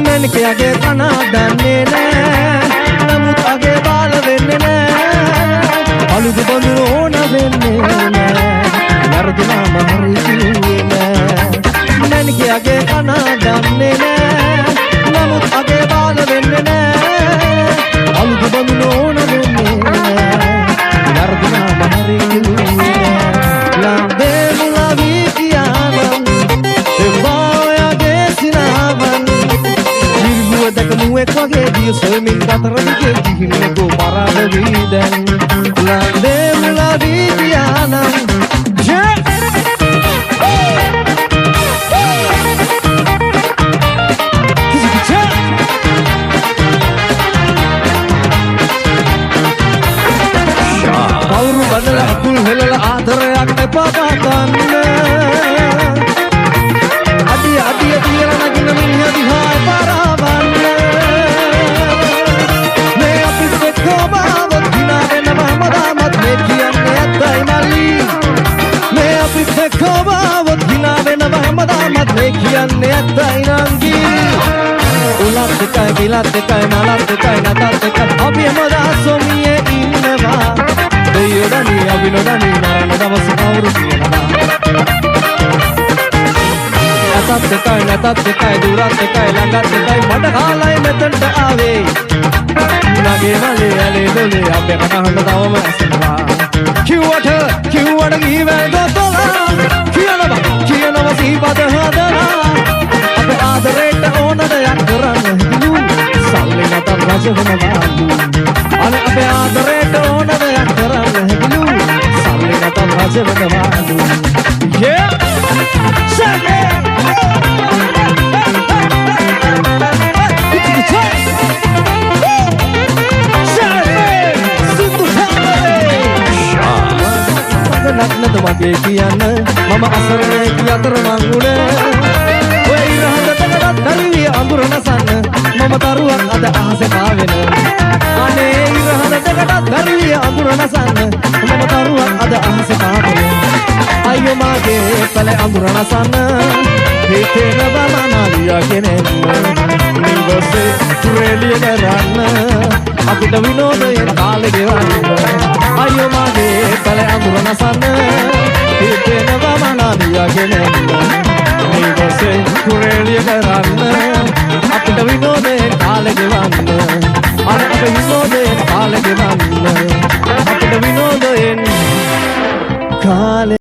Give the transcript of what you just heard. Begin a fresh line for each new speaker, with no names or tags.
මැනිකයාගේ කන දන්නේ නෑ නමුත් අගේ බාල වෙන්නේ නෑ අලුත් බඳුන ඕන වෙන්නේ නෑ වරදුනාම හරි කිව්වේ නෑ මැනිකයාගේ කන දන්නේ නෑ නමුත් අගේ බාල වෙන්නේ නෑ අලුත් බඳුන ඕන වෙන්නේ නෑ වරදුනාම හරි කිව්වේ නෑ ලම්බේ මුලාවී කියානම් එවායාගේ සිනාවන් Dakamuek wage dia swimming katarike dihinne go parada vidan lande mula vidianam je Kauru badala akul helala adarayak nepakatanne adi adi adiyana nagina minha dihai paravan කියන්නේ ඇත්තයි නංගි උලත් දෙකයි බිලත් දෙකයි මලත් දෙකයි නටත් දෙකයි අපි හැමදා සොමියේ ඉන්නවා දෙයෝදනි අවිනෝදනි නරන දවස් කවුරු කියනවා ඇතත් දෙකයි නැතත් දෙකයි දුරත් දෙකයි ළඟත් දෙකයි මට කාලයි මෙතනට ආවේ නගේ මලේ ඇලේ දොලේ අපේ කනහඬ තවම ඇසෙනවා කිව්වට ගිහිවැල් ගොතලා කියනවා සීපද හදලා අපේ ආදරේට ඕන දෙයක් කරන්න හිලු සල්ලි නැතත් රජ වෙනවාලු අනේ අපේ ආදරේට ඕන දෙයක් කරන්න හිලු සල්ලි නැතත් රජ වෙනවාලු yeah shake නක්නද වගේ කියන්න මම අසරණේ අතර මංගුල ඔය ඉරහඳටත් දරුවිය අඳුර නසන්න මම දරුවක් අද අහසේ පාවෙන අනේ ඉරහඳටත් දරුවිය අඳුර නසන්න මම දරුවක් අද අහසේ පාවෙන අයියෝ මාගේ පළ අඳුර නසන්න හිතේන බමනාලියා කෙනෙක් නිවසේ තුරේලිය කරන්න අපිට විනෝදයෙන් කාලේ ගෙවන්න අයියෝ මාගේ පළ අඳුර නසන්න හිතේන බමනාලියා කෙනෙක් නිවසේ තුරේලිය කරන්න අපිට විනෝදයෙන් කාලේ ගෙවන්න අර අපේ විනෝදයෙන් කාලේ ගෙවන්න අපිට විනෝදයෙන් කාලේ